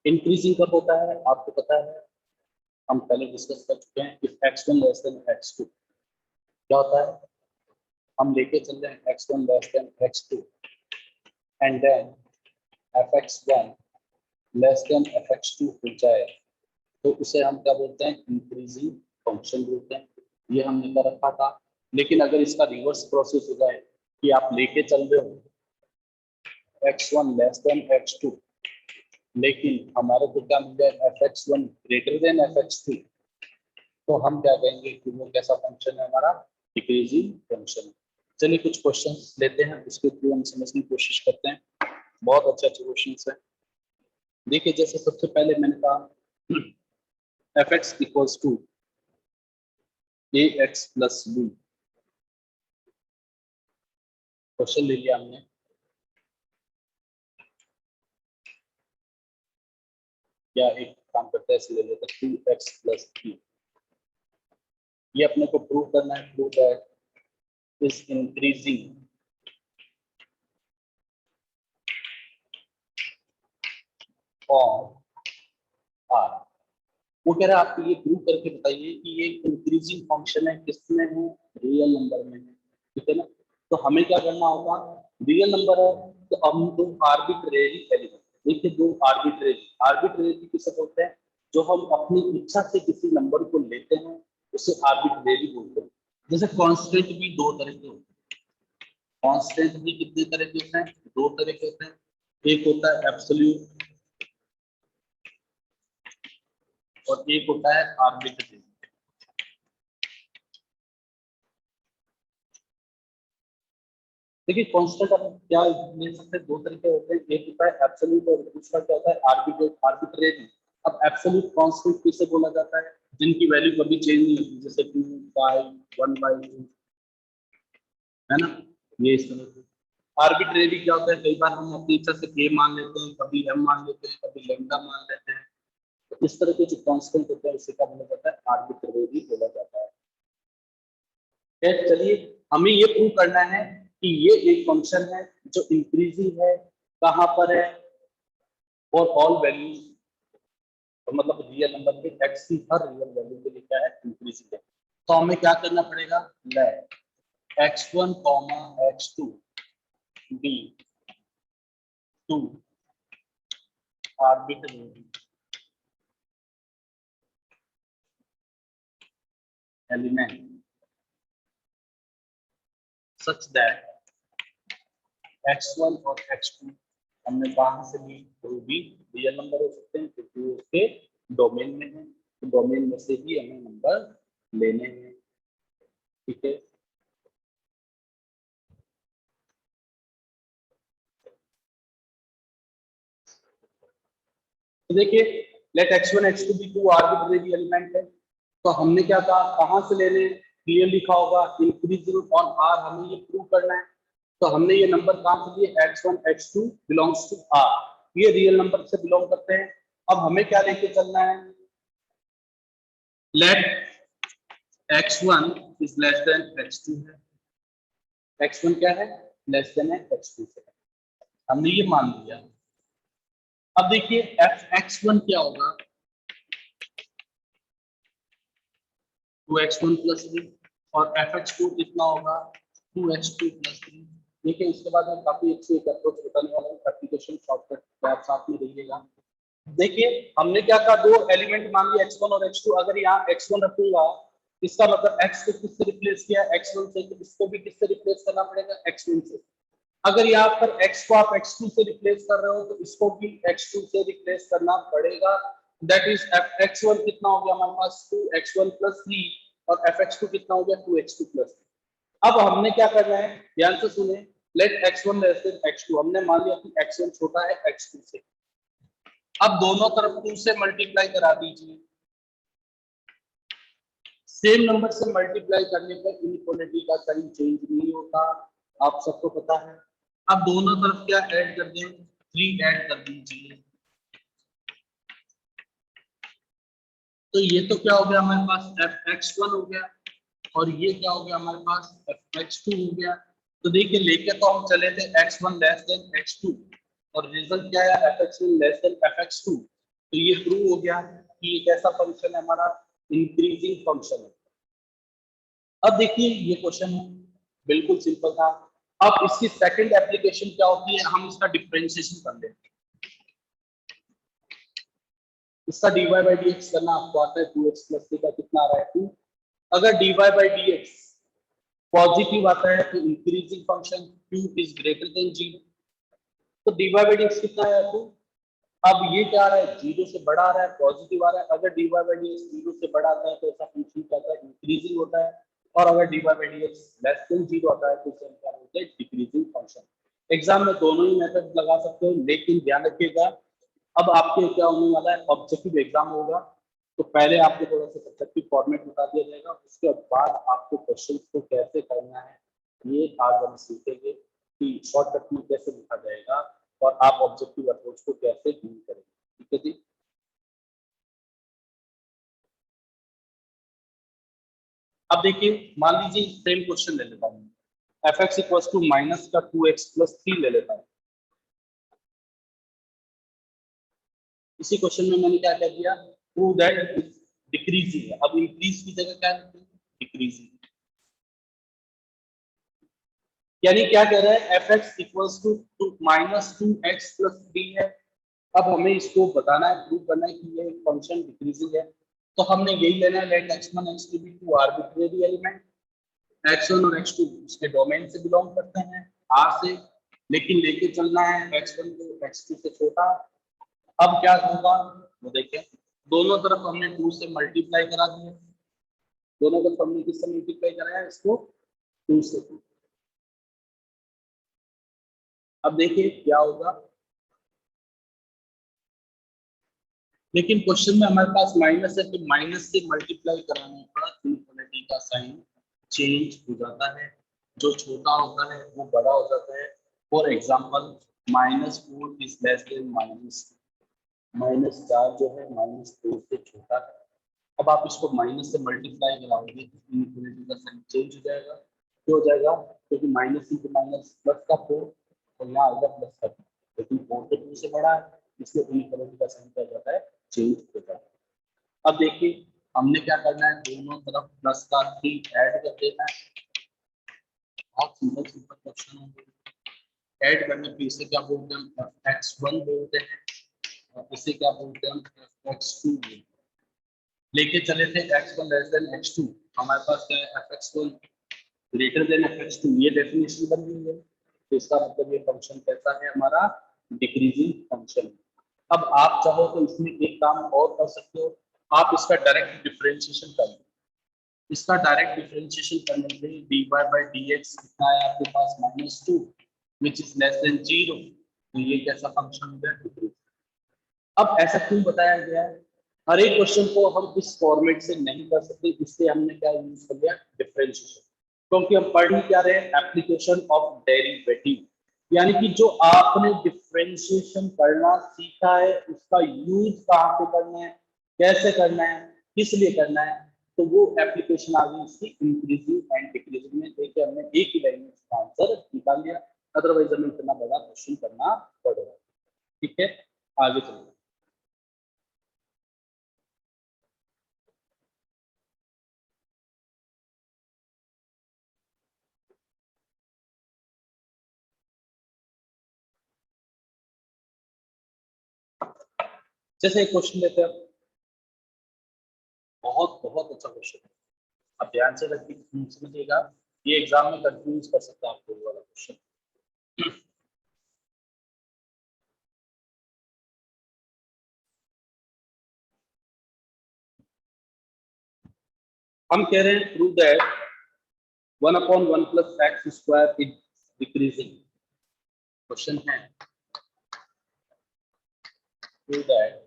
Increasing कब होता है आपको पता है, हम पहले डिस्कस कर चुके हैं। If x1 less than x2 क्या होता है, हम लेके चल रहे हैं x1 less than x2 and then fx1 less than fx2 हो जाए तो उसे हम क्या बोलते हैं, इंक्रीजिंग फंक्शन बोलते हैं। ये हमने कर रखा था। लेकिन अगर इसका रिवर्स प्रोसेस हो जाए कि आप लेके चल रहे हो x1 लेस देन x2 लेकिन हमारे को क्या मिल जाए fx1 ग्रेटर देन fx2 तो हम क्या कहेंगे कि वो कैसा फंक्शन है, हमारा डिक्रीजिंग फंक्शन। चलिए कुछ क्वेश्चंस लेते हैं, उसके थ्रू हम समझने की कोशिश करते हैं। बहुत अच्छे अच्छे क्वेश्चंस हैं। देखिए जैसे सबसे पहले मैंने कहा fx equals to ax plus b। Question ले लिया हमने, या एक काम करते हैं इसे ले लेते हैं 2x प्लस 3। ये अपने को प्रूव करना है, prove that is increasing on R. वो कह रहा है आप ये प्रूव करके बताइए कि ये इंक्रीजिंग फंक्शन है, किसमें है, रियल नंबर में है, ठीक है ना। तो हमें क्या करना होगा, रियल नंबर है तो हम दो आर्बिट्रेरी एलिमेंट, देखिए दो आर्बिट्रेरी, आर्बिट्रेरी किसे बोलते हैं, जो हम अपनी इच्छा से किसी नंबर को लेते हैं उसे आर्बिट्रेरी बोलते हैं। जैसे कांस्टेंट भी दो तरह के होते हैं, कांस्टेंट भी कितने तरह के होते हैं, दो तरह के होते हैं। एक होता है एब्सोल्यूट और एक होता है आर्बिट्रेरी। देखिए कांस्टेंट हम क्या ले सकते हैं, दो तरीके होते हैं, एक होता है एब्सोल्यूट और दूसरा क्या होता है आर्बिट्रेरी। अब एब्सोल्यूट कांस्टेंट किसे बोला जाता है, जिनकी वैल्यू कभी चेंज नहीं होती, जैसे 2 5 1/2 है ना, ये इस तरह से। आर्बिट्रेरी क्या होता है, कई बार हम अपनी इच्छा से k मान लेते हैं, कभी m मान लेते हैं, कभी लैम्डा मान लेते हैं। तो इस तरह के जो कांस्टेंट होते हैं उसे क्या बोला जाता है, आर्बिट्रेरी बोला जाता है। चलिए हमें ये प्रूव करना है कि ये एक फंक्शन है जो इंक्रीजिंग है, कहां पर है, और ऑल वैल्यूज, तो मतलब रियल नंबर के x की हर रियल वैल्यू के लिए क्या है, इंक्रीजिंग है। तो हमें क्या करना पड़ेगा, late x1 x2 be 2 arbitrary element such that x1 और x2 हमने कहां से ली, वो भी रियल नंबर हो सकते हैं क्योंकि वो उसके डोमेन में है, तो डोमेन में से ही हमें नंबर लेने हैं, ठीक है। तो देखिए लेट x1 x2 भी टू आर्बिट्रेरी एलिमेंट है, तो हमने क्या कहा, कहां से लेने, क्लियर लिखा होगा इंक्रीजिंग ऑन आर, हमें ये प्रूव करना है। तो हमने ये नंबर कहां से लिए, x1 x2 belongs to R, ये रियल नंबर से बिलोंग करते हैं। अब हमें क्या लेके चलना है, let x1 is less than x2 है, x1 क्या है, लेस देन है x2 से, हमने ये मान लिया। अब देखिए fx1 क्या होगा, 2x1 प्लस 3 और fx2 कितना होगा, 2x2 प्लस 3। देखिए इसके बाद मैं काफी अच्छी एक अप्रोच बताने वाला हूँ, एप्लीकेशन शॉर्टकट तो आप साथ में रहिएगा। देखिए हमने क्या कहा, दो एलिमेंट मान लिया x1 और x2, अगर यहाँ x1 रखूंगा इसका मतलब x को किससे रिप्लेस किया, x1 से, तो इसको भी किससे रिप्लेस करना पड़ेगा, x1 से। अगर यहाँ पर x को आप x2 से रिप्लेस कर रहे हो तो इसको भी x2 से रिप्लेस करना पड़ेगा। दैट इज x1 कितना हो गया हमारे पास, 2x1 प्लस 3 और fx2 कितना हो गया, 2x2 प्लस 3। अब हमने क्या करना है, ध्यान से सुने, late x1 less than x2, हमने मान लिया कि x1 छोटा है x2 से। अब दोनों तरफ 2 से मल्टीप्लाई करा दीजिए, सेम नंबर से मल्टीप्लाई करने पर इनइक्वालिटी का साइन चेंज नहीं होता, आप सबको पता है। अब दोनों तरफ क्या ऐड कर दें, 3 ऐड कर दीजिए, तो ये तो क्या हो गया हमारे पास fx1 हो गया, और ये क्या हो गया हमारे पास fx2 हो गया। तो देखिए लेके तो हम चले थे x1 लेस देन x2 और रिजल्ट क्या है, fx1 लेस देन fx2। तो ये प्रूव हो गया कि एक ऐसा फंक्शन है हमारा इंक्रीजिंग फंक्शन है। अब देखिए ये क्वेश्चन बिल्कुल सिंपल था। अब इसकी सेकंड एप्लीकेशन क्या होती है, हम इसका डिफरेंशिएशन कर लेते हैं। इसका dy बाई डी एक्स करना आपको आता है, 2x प्लस थीटा कितना आ रहा है 2। अगर dy by D x positive आता है तो increasing function q is greater than 0, तो dy बाई डी एक्स कितना है 2। अब ये क्या आ रहा है, 0 से बड़ा आ रहा है, पॉजिटिव आ रहा है। अगर dy बाई डी एक्स 0 से बड़ा आता है तो ऐसा फंक्शन क्या होता है, इंक्रीजिंग होता है। और अगर dy by D x less than 0 आता है तो इसे हम क्या बोलते हैं, डिक्रीजिंग फंक्शन। एग्जाम में दोनों ही मेथड लगा सकते हो, लेकिन ध्यान रखिएगा अब आपके क्या होने वाला है, ऑब्जेक्टिव एग्जाम होगा तो पहले आपको थोड़ा सा सब्जेक्टिव फॉर्मेट बता दिया जाएगा, उसके बाद आपको क्वेश्चन को कैसे करना है ये आज हम सीखेंगे कि शॉर्टकट में कैसे लिखा जाएगा और आप ऑब्जेक्टिव अप्रोच को कैसे डील करेंगे। ठीक है जी। अब देखिए मान लीजिए सेम क्वेश्चन ले लेता हूँ, f x equal to minus का 2x प्लस 3 ले लेता हूँ। इसी क्वेश्चन में मैंने क्या कह दिया, प्रूव दैट डिक्रीजिंग है। अब इंक्रीज की जगह क्या डिक्रीजिंग, यानी क्या कह रहा है, f x equals to minus 2x plus 3 है। अब हमें इसको बताना है, प्रूव करना है कि ये फंक्शन डिक्रीजिंग है। तो हमने यही लेना है, let x1 x2 be two arbitrary element. x1 और x2 उसके डोमेन से बिलोंग करते हैं, R से, लेकिन लेके चलना है x1 को x2 से छोटा। अब क्या होगा वो देखें, दोनों तरफ हमने 2 से मल्टीप्लाई करा दिया, दोनों तरफ हमने किससे मल्टीप्लाई कराया, इसको 2 से। अब देखिए क्या होगा, लेकिन क्वेश्चन में हमारे पास माइनस है तो माइनस से मल्टीप्लाई कराने पर इनफिनिटी का साइन चेंज हो जाता है, जो छोटा होता है वो बड़ा हो जाता है। For example -4 is less than -4 जो है -4 से छोटा है। अब आप इसको माइनस से मल्टीप्लाई कराओगे तो इनफिनिटी का साइन चेंज हो जाएगा। क्यों हो जाएगा, क्योंकि माइनस इंटू माइनस प्लस का 4 और यहाँ आएगा प्लस का 2, लेकिन 4 तो 2 से बड़ा है, इसलिए इनफिनिटी का साइन क्या हो जाता है, चेंज हो जाता है। अब देखिए हमने क्या करना है, दोनों तरफ प्लस का 3 ऐड कर देना है। बहुत सिंपल सिंपल क्वेश्चन है। ऐड करने पे इसे क्या बोलते हैं, x1 बोलते हैं, और इसे क्या बोलते हैं, x2 बोलते हैं। लेके चले थे x1 लेस देन x2, हमारे पास क्या है, fx1 ग्रेटर देन fx2, ये डेफिनेशन बन गई है। तो इसका मतलब ये फंक्शन कैसा है हमारा, डिक्रीजिंग फंक्शन। अब आप चाहो तो इसमें एक काम और कर सकते हो, आप इसका डायरेक्ट डिफरेंशिएशन कर लो। इसका डायरेक्ट डिफरेंशिएशन करने से dy बाई dx कितना है आपके पास, -2 विच इज लेस देन 0। तो ये कैसा फंक्शन हो गया, डिक्रीजिंग। अब ऐसा क्यों बताया गया है, हर एक क्वेश्चन को हम इस फॉर्मेट से नहीं कर सकते, इसलिए हमने क्या यूज कर लिया, डिफरेंशिएशन। क्योंकि हम पढ़ ही क्या रहे हैं, एप्लीकेशन ऑफ डेरिवेटिव, यानी कि जो आपने डिफरेंशिएशन करना सीखा है उसका यूज कहाँ पे करना है, कैसे करना है, किस लिए करना है, तो वो एप्लीकेशन आ गई इसकी इंक्रीजिंग एंड डिक्रीजिंग में। देखिए हमने एक ही लाइन में इसका आंसर निकाल लिया, अदरवाइज हमें इतना बड़ा क्वेश्चन करना पड़ेगा। ठीक है, आगे चलिए। जैसे एक क्वेश्चन लेते हैं, बहुत बहुत अच्छा क्वेश्चन है, आप ध्यान से रखिए समझिएगा, ये एग्जाम में कंफ्यूज कर सकता है आपको ये वाला क्वेश्चन। हम कह रहे हैं prove that 1/1 plus x square is decreasing. Question है प्रूव दैट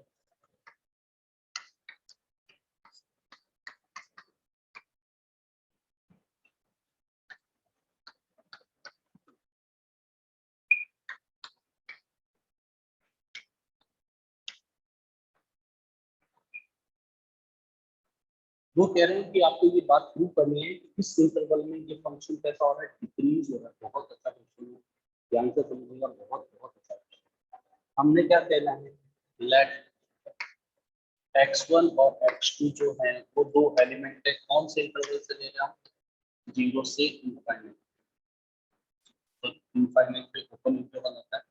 वो कह रहे हैं कि आपको ये बात प्रूव करनी है कि इस इंटरवल में ये फंक्शन कैसा हो रहा है, डिक्रीज हो रहा है। बहुत अच्छा क्वेश्चन है, ध्यान से समझिएगा, बहुत बहुत अच्छा क्वेश्चन। हमने क्या कहना है, लेट x1 और x2 जो है वो दो एलिमेंट है, कौन से इंटरवल से ले रहे हैं, 0 से इनफाइनाइट। तो इनफाइनाइट पे ओपन इंटरवल आता है।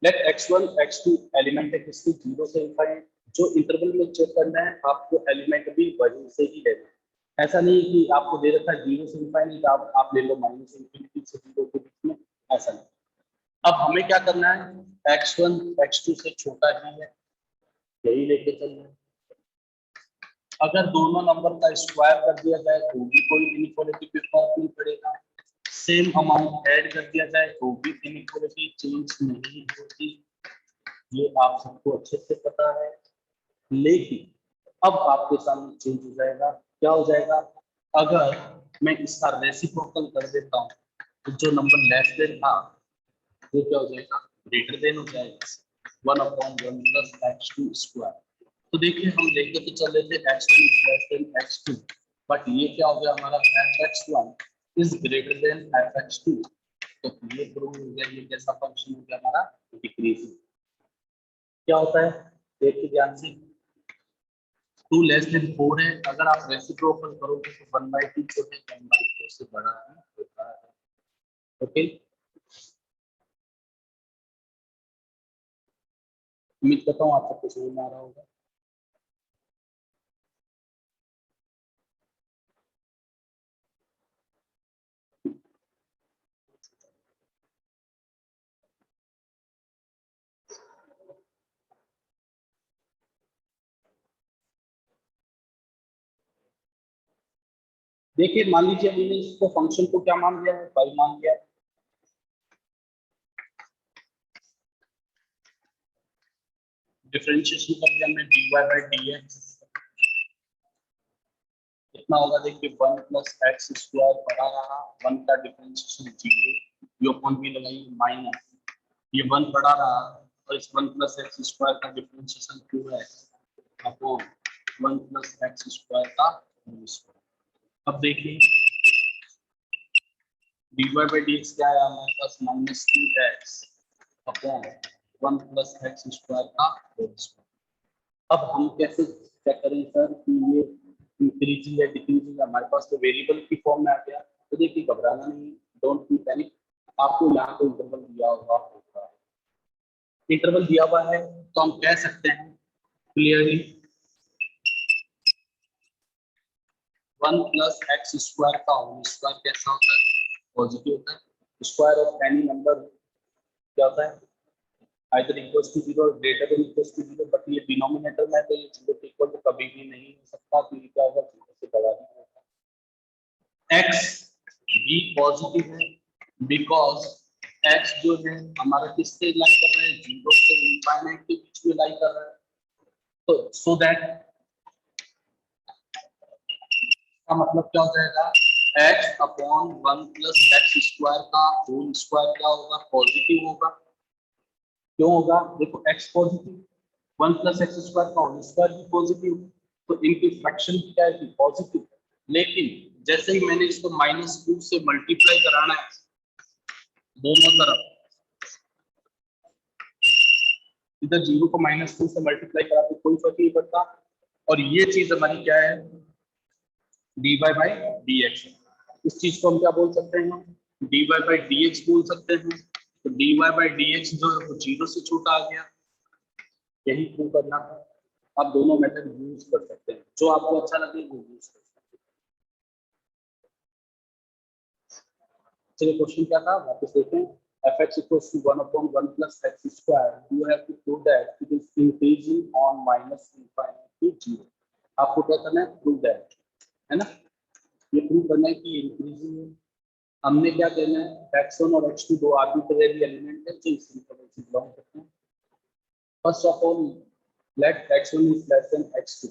लेट x1 x2 एलिमेंट है किसकी, 0 से इनफाइनाइट। जो इंटरवल में चेक करना है आपको एलिमेंट भी वहीं से ही लेना है। ऐसा नहीं कि आपको दे रखा है 0 से इनफाइनाइट, आप ले लो माइनस इंफिनिटी से 0 के बीच में, ऐसा नहीं। अब हमें क्या करना है, x1 x2 से छोटा ही है, यही लेके चलना है। अगर दोनों नंबर का स्क्वायर कर दिया जाए तो भी कोई इनइक्वालिटी पे फर्क नहीं पड़ेगा। सेम अमाउंट ऐड कर दिया जाए तो भी इनइक्वालिटी चेंज नहीं होती, ये आप सबको अच्छे से पता है। लेकिन अब आपके सामने चेंज हो जाएगा, क्या हो जाएगा, अगर मैं इसका रेसिप्रोकल कर देता हूँ तो जो नंबर लेस देन था वो क्या हो जाएगा, ग्रेटर देन हो जाएगा, 1/1 प्लस x2 स्क्वायर। तो देखिए हम देखते तो चल रहे थे x1 is less than x2, but ये क्या हो गया हमारा fx1 is greater than fx2। तो ये प्रूव हो गया, ये कैसा फंक्शन हो गया हमारा, डिक्रीजिंग। क्या होता है देखिए ध्यान से, 2 लेस देन 4 है, अगर आप रेसिप्रोकल करोगे तो 1/2 जो है 1/4 से बड़ा है, होता है। ओके, उम्मीद करता हूँ आप सबको समझ में आ रहा होगा। देखिए मान लीजिए हमने इसको फंक्शन को क्या मान लिया है, पाई मान लिया है। डिफरेंशिएशन कर दिया हमने dy/dx, कितना होगा देखिए 1 प्लस एक्स स्क्वायर बड़ा रहा, 1 का डिफरेंशिएशन 0, ये अपन भी लगाइए माइनस, ये 1 बड़ा रहा और इस 1 प्लस एक्स स्क्वायर का डिफरेंशिएशन 2 है अपॉन 1 प्लस एक्स स्क्वायर का होल स्क्वायर। अब देखिए dy/dx क्या है हमारे पास, -2x upon 1 plus x square का होल स्क्वायर। अब हम कैसे चेक करें सर कि ये इंक्रीजिंग या डिक्रीजिंग, हमारे पास तो वेरिएबल की फॉर्म में आ गया। तो देखिए घबराना नहीं, डोंट बी पैनिक, आपको यहाँ पे इंटरवल दिया हुआ होगा, इंटरवल दिया हुआ है तो हम कह सकते हैं क्लियरली 1 प्लस एक्स स्क्वायर का होल स्क्वायर कैसा होता है, पॉजिटिव होता है। स्क्वायर ऑफ एनी नंबर क्या होता है, आइदर इक्वल्स टू 0 और greater than equals to 0, but ये डिनोमिनेटर में है तो ये 0 के इक्वल तो कभी भी नहीं हो सकता, तो ये क्या होगा 0 से बड़ा नहीं होगा। x भी पॉजिटिव है बिकॉज x जो है हमारा किससे लाई कर रहा है, 0 से इनफाइनाइट के बीच में लाई कर रहा है। तो सो दैट का मतलब क्या हो जाएगा, x upon 1 plus x square का होल स्क्वायर क्या होगा, पॉजिटिव होगा। क्यों होगा, देखो x positive, 1 plus x square का होल स्क्वायर भी पॉजिटिव, तो इनकी फ्रैक्शन क्या है, पॉजिटिव। लेकिन जैसे ही मैंने इसको -2 से मल्टीप्लाई कराना है दोनों तरफ, इधर 0 को -2 से मल्टीप्लाई करा तो कोई फर्क नहीं पड़ता। और ये चीज हमारी क्या है, dy/dx। इस चीज को हम क्या बोल सकते हैं, dy/dx बोल सकते हैं। तो dy/dx जो है वो 0 से छोटा आ गया, यही प्रूव करना था। आप दोनों मेथड यूज कर सकते हैं, जो आपको अच्छा लगे वो यूज कर सकते हैं। चलिए क्वेश्चन क्या था वापस देखें, fx equals to 1/1 plus x square, you have to prove that it is increasing on -infinity to 0। आपको क्या करना है, प्रूव दैट, है ना, ये प्रूव करना है कि इंक्रीजिंग है। हमने क्या करना है, x1 और x2 दो आर्बिट्रेरी एलिमेंट है जो इस इंटरवल से बिलोंग करते हैं। First of all let x1 is less than x2,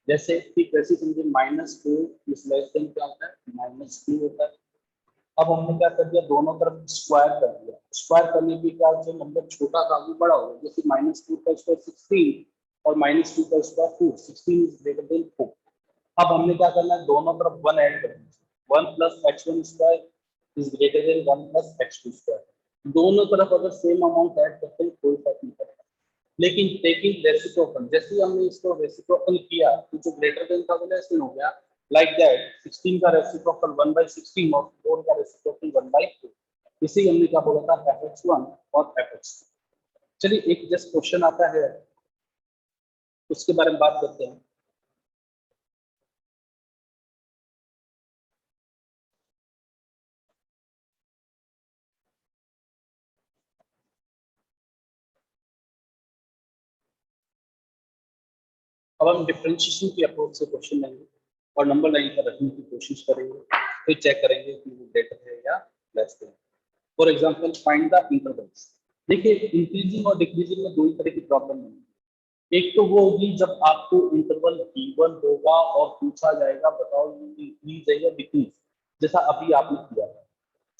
जैसे कि वैसे समझे -4 इज लेस देन क्या होता है, -2 होता है। अब हमने क्या कर दिया, दोनों तरफ स्क्वायर कर दिया, स्क्वायर करने के बाद जो नंबर छोटा था वो बड़ा हो गया, जैसे -2 का स्क्वायर 16 और -2 का स्क्वायर 4, 16 इज ग्रेटर देन 4। अब हमने क्या करना है, दोनों तरफ 1 ऐड करना है, 1 plus x1 square is greater than 1 plus x2 square. दोनों तरफ अगर सेम अमाउंट ऐड करते हैं कोई फर्क नहीं पड़ता, लेकिन टेकिंग रेसिप्रोकल, जैसे ही हमने इसको रेसिप्रोकल किया तो जो ग्रेटर देन था वो लेस देन हो गया। लाइक दैट 16 का रेसिप्रोकल 1/16 और 4 का रेसिप्रोकल 1/4। इसे हमने क्या बोला था, fx1 और fx2। चलिए एक जस्ट क्वेश्चन आता है, उसके बारे में बात करते हैं। अब हम डिफरेंशिएशन की अप्रोच से क्वेश्चन लेंगे और नंबर लाइन पर रखने की कोशिश करेंगे, फिर चेक करेंगे कि वो ग्रेटर है या लेस है। For example find the intervals. देखिए इंक्रीजिंग और डिक्रीजिंग में दो ही तरह की प्रॉब्लम है। एक तो वो होगी जब आपको इंटरवल गिवन होगा और पूछा जाएगा बताओ ये इंक्रीज है या डिक्रीज, जैसा अभी आपने किया था।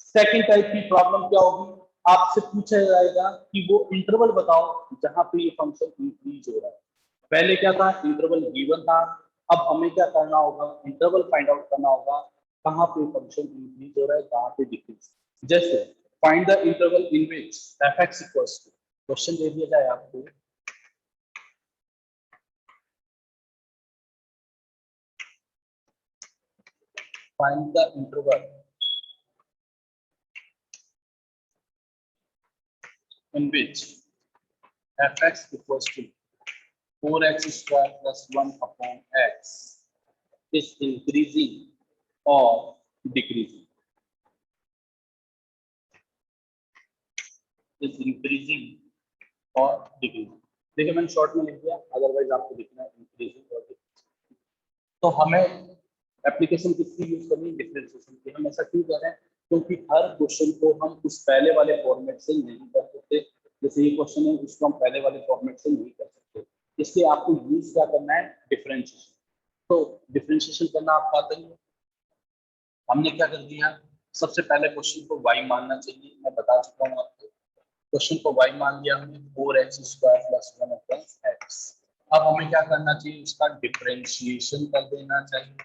सेकंड टाइप की प्रॉब्लम क्या होगी, आपसे पूछा जाएगा कि वो इंटरवल बताओ जहां पे ये फंक्शन इंक्रीज हो रहा है। पहले क्या था, इंटरवल गिवन था, अब हमें क्या करना होगा, इंटरवल फाइंड आउट करना होगा कहाँ पे फंक्शन इंक्रीज हो रहा है कहाँ पे डिक्रीज। जैसे find the interval in which fx equals to, question दे दिया जाए आपको, find the interval in which fx equals to 4x square plus 1 upon x is increasing or decreasing. Is increasing or decreasing. देखिए मैंने short में लिख दिया, otherwise आपको लिखना है इंक्रीजिंग और डिक्रीजिंग। तो हमें एप्लीकेशन किसकी यूज करनी है, डिफरेंशिएशन की। हम ऐसा क्यों कर रहे हैं, क्योंकि हर क्वेश्चन को हम उस पहले वाले फॉर्मेट से नहीं कर सकते। जैसे ये क्वेश्चन है इसको हम पहले वाले फॉर्मेट से नहीं कर सकते, इसलिए आपको यूज क्या करना है, डिफरेंशिएशन। तो डिफरेंशिएशन करना आपको आता ही है। हमने क्या कर दिया, सबसे पहले क्वेश्चन को y मानना चाहिए, मैं बता चुका हूँ आपको। क्वेश्चन को y मान लिया हमने, 4x square plus 1 upon x। अब हमें क्या करना चाहिए, उसका डिफरेंशिएशन कर देना चाहिए।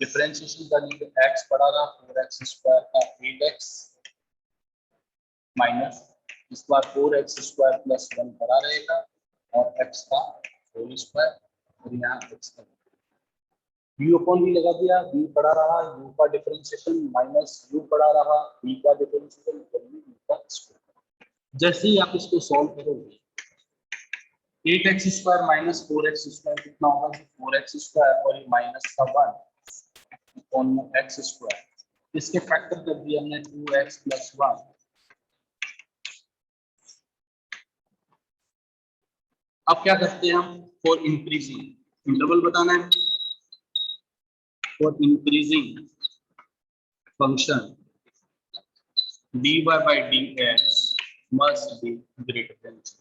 डिफरेंशिएशन करने पे x पड़ा रहा 4x स्क्वायर का 8x माइनस इस बार 4x स्क्वायर प्लस 1 पड़ा रहेगा और x का होल स्क्वायर, और यहाँ x का u अपॉन v लगा दिया, v पड़ा रहा u का डिफरेंशिएशन माइनस u पड़ा रहा v का डिफरेंशिएशन u का स्क्वायर। जैसे ही आप इसको सॉल्व करोगे 8x square minus 4x square कितना होगा, 4x स्क्वायर और ये माइनस का 1 अपॉन x स्क्वायर, इसके फैक्टर कर दिया हमने 2x प्लस 1। अब क्या करते हैं हम, फॉर इंक्रीजिंग इंटरवल बताना है, for increasing function dy by dx must be greater than 0।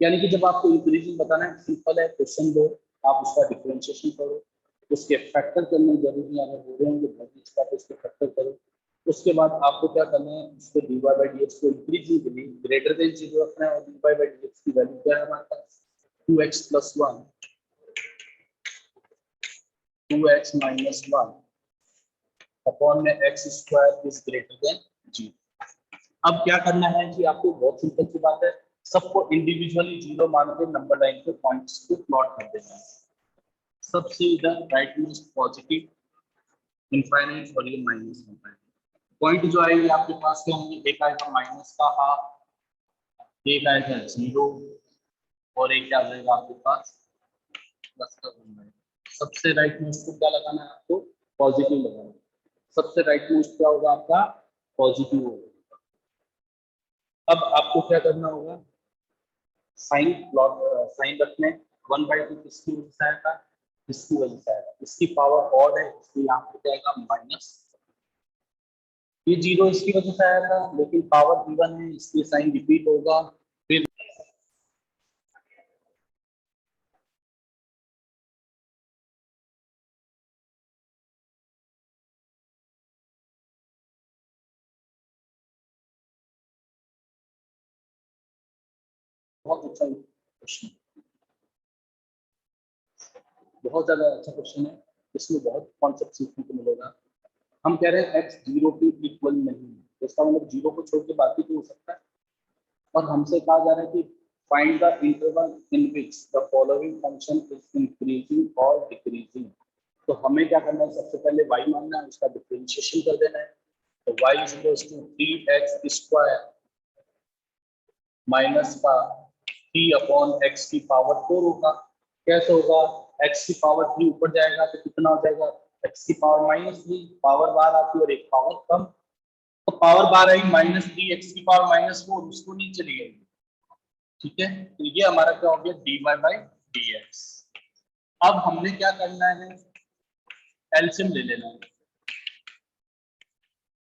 यानी कि जब आपको इंक्रीजिंग बताना है, सिंपल है, क्वेश्चन दो, आप उसका डिफरेंशिएशन करो, उसके फैक्टर करने जरूरी है, अगर हो रहे होंगे भौतिक का तो उसके फैक्टर करो। उसके बाद आपको क्या करना है, उसको dy by dx को इंक्रीजिंग के लिए ग्रेटर देन 0 रखना है, और dy by dx की वैल्यू क्या है हमारे पास, 2x plus 1 2x minus 1 upon में x square is greater than 0। अब क्या करना है कि आपको बहुत सिंपल सी बात है, सबको इंडिविजुअली 0 मान के नंबर लाइन पे पॉइंट्स को प्लॉट कर देना है। सबसे इधर राइट मोस्ट पॉजिटिव इनफाइनाइट और ये माइनस इनफाइनाइट। पॉइंट जो आएंगे आपके पास क्या होंगे, एक आएगा माइनस का हाफ, एक आएगा 0 और एक क्या आ जाएगा आपके पास प्लस का 1। सबसे राइट मोस्ट को क्या लगाना है आपको, पॉजिटिव लगाना है। सबसे राइट मोस्ट क्या होगा आपका, पॉजिटिव होगा। अब आपको क्या करना होगा, साइन प्लॉट साइन रखने 1/2 किसकी वजह से आएगा, इसकी वजह से आएगा, इसकी पावर ऑड है इसलिए यहाँ पे जाएगा माइनस। ये 0 इसकी वजह से आया था लेकिन पावर इवन है इसलिए साइन रिपीट होगा। फिर बहुत अच्छा क्वेश्चन, बहुत ज्यादा अच्छा क्वेश्चन है, इसमें बहुत कॉन्सेप्ट सीखने को मिलेगा। हम कह रहे हैं x 0 के इक्वल नहीं है, तो इसका मतलब 0 को छोड़ के बाकी तो हो सकता है। और हमसे कहा जा रहा है कि find the interval in which the following function is increasing और डिक्रीजिंग। तो हमें क्या करना है, सबसे पहले y मानना है, उसका डिफरेंशिएशन कर देना है। तो y is equals to 3x square minus का 3 अपॉन x की पावर 4 होगा। कैसे होगा, x की पावर 3 ऊपर जाएगा तो कितना हो जाएगा, x की पावर -3, पावर बार आती है और एक पावर कम, तो पावर बार आई -3, x की पावर -4, उसको नीचे लिए। ठीक है, तो ये हमारा क्या हो गया, dy बाई dx। अब हमने क्या करना है, एलसीएम ले लेना है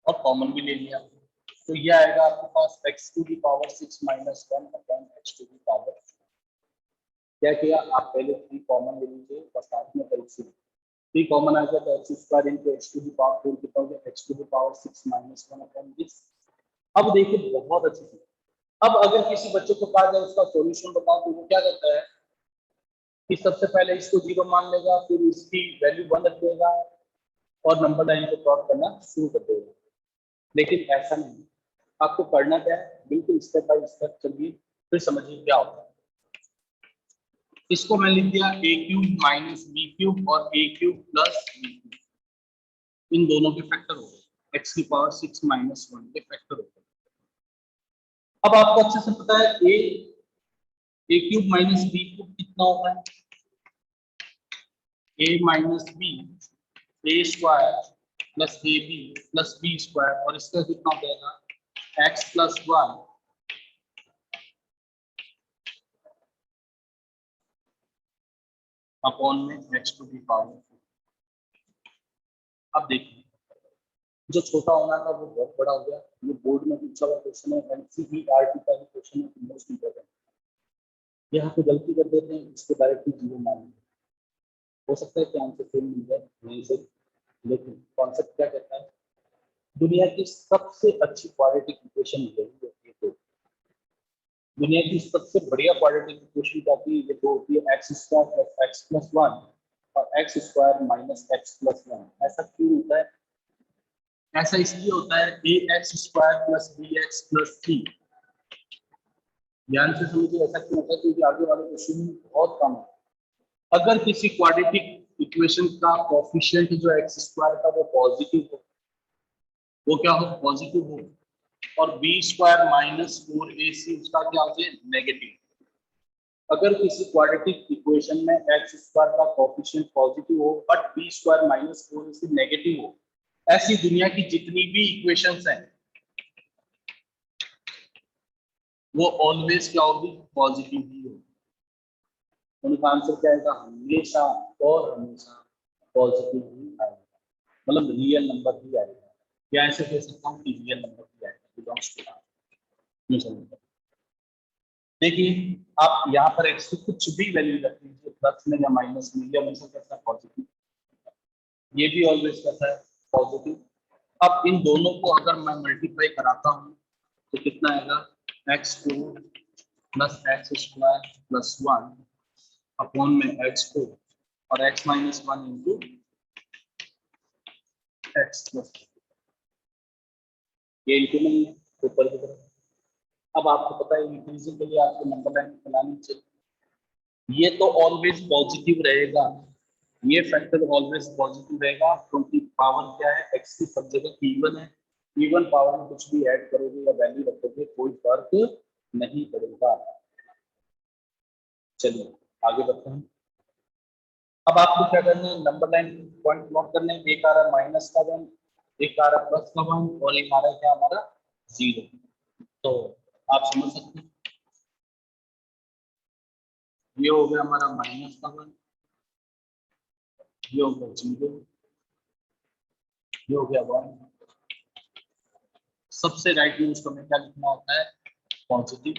और कॉमन भी ले लिया। तो ये आएगा आपके पास x to the power 6 minus 1 upon x to the power. क्या किया, आप पहले 3 कॉमन ले लीजिए और साथ में एलसीएम। 3 कॉमन आ गया तो x square into x to the power 4 कितना हो गया, x to the power 6 minus 1 upon this. अब देखिए बहुत अच्छी चीज, अब अगर किसी बच्चे को पास है उसका सॉल्यूशन बताओ तो वो क्या करता है कि सबसे पहले इसको 0 मान लेगा, फिर इसकी वैल्यू 1 रख देगा और नंबर लाइन को प्लॉट करना शुरू कर देगा। लेकिन ऐसा नहीं, आपको करना क्या है, बिल्कुल स्टेप बाय स्टेप चलिए, फिर समझिए क्या होता है। इसको मैं लिख दिया a cube minus b cube और a cube plus b cube, इन दोनों के फैक्टर हो गए, x की पावर 6 माइनस 1 के फैक्टर हो गए। अब आपको अच्छे से पता है a cube minus b cube कितना होगा, a minus b, a square plus a b plus b square, और इसका कितना हो जाएगा x प्लस 1 अपॉन में x टू दी पावर। अब देखिए, जो छोटा होना था वो बहुत बड़ा हो गया। ये बोर्ड में पूछा हुआ क्वेश्चन है, एनसीईआरटी का क्वेश्चन है, मोस्ट इंपोर्टेंट। यहाँ पे गलती कर देते हैं, इसको डायरेक्टली 0 मान लेते हैं। हो सकता है कि आंसर सेम मिल जाए, नहीं से, लेकिन कॉन्सेप्ट क्या कहता है, दुनिया की सबसे अच्छी क्वाड्रेटिक इक्वेशन यही होती है। तो दुनिया की सबसे बढ़िया क्वाड्रेटिक इक्वेशन क्या होती है, ये दो होती है, x square plus x plus 1 और x square minus x plus 1। ऐसा क्यों होता है, ऐसा इसलिए होता है a x square plus b x plus c. ध्यान से समझिए ऐसा क्यों होता है, क्योंकि आगे वाले क्वेश्चन में बहुत कम है। अगर किसी क्वाड्रेटिक इक्वेशन का कोएफिशिएंट जो एक्स स्क्वायर का वो पॉजिटिव हो, वो क्या हो, पॉजिटिव हो, और बी स्क्वायर माइनस 4ac उसका क्या हो जाए, नेगेटिव। अगर किसी क्वाड्रेटिक इक्वेशन में एक्स स्क्वायर का कोएफिशिएंट पॉजिटिव हो but b square minus 4ac negative हो, ऐसी दुनिया की जितनी भी इक्वेशंस हैं वो ऑलवेज क्या होगी, पॉजिटिव ही होगी। उनका आंसर क्या आएगा, हमेशा और हमेशा पॉजिटिव ही आएगा, मतलब रियल नंबर ही आएगा। या ऐसे कह सकता हूँ कि रियल नंबर ही आएगा, बिलोंग्स टू। देखिए, आप यहाँ पर एक्स की कुछ भी वैल्यू रख लीजिए, प्लस में या माइनस में, या हमेशा कहता है पॉजिटिव, ये भी ऑलवेज कहता है पॉजिटिव। अब इन दोनों को अगर मैं मल्टीप्लाई कराता हूँ तो कितना आएगा, x2 plus x square plus 1 upon में x2 और x minus 1 into x plus, ये इंटू नहीं है ऊपर की तरफ। अब आपको पता है इंक्रीजिंग के लिए आपको नंबर लाइन बनानी चाहिए, ये तो ऑलवेज पॉजिटिव रहेगा, ये फैक्टर ऑलवेज पॉजिटिव रहेगा, क्योंकि पावर क्या है, x की सब जगह इवन है। इवन पावर में कुछ भी ऐड करोगे या वैल्यू रखोगे कोई फर्क नहीं पड़ेगा। चलिए आगे बढ़ते हैं। अब आपको क्या करना है, नंबर लाइन पॉइंट प्लॉट करने हैं। एक आ रहा है माइनस का 1, एक आ रहा है प्लस का 1 और एक आ रहा है क्या हमारा 0। तो आप समझ सकते हैं, ये हो गया हमारा माइनस का 1, ये हो गया 0, ये हो गया 1। सबसे राइट में उसको हमें क्या लिखना होता है, पॉजिटिव।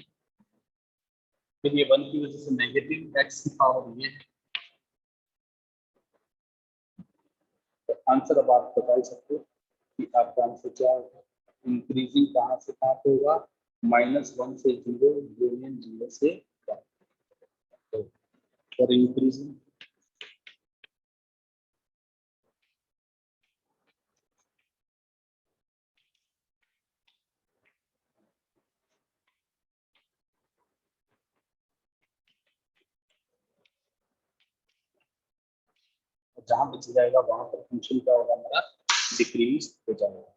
फिर ये 1 की वजह से नेगेटिव, एक्स की पावर ये है। तो आंसर अब आप बता ही सकते हो कि आपका आंसर क्या होगा। इंक्रीजिंग कहाँ से कहाँ पे होगा, -1 से 0, यूनियन 0 से 1। तो फॉर इंक्रीजिंग जहां बच जाएगा वहां पर फंक्शन क्या होगा हमारा, डिक्रीज हो जाएगा।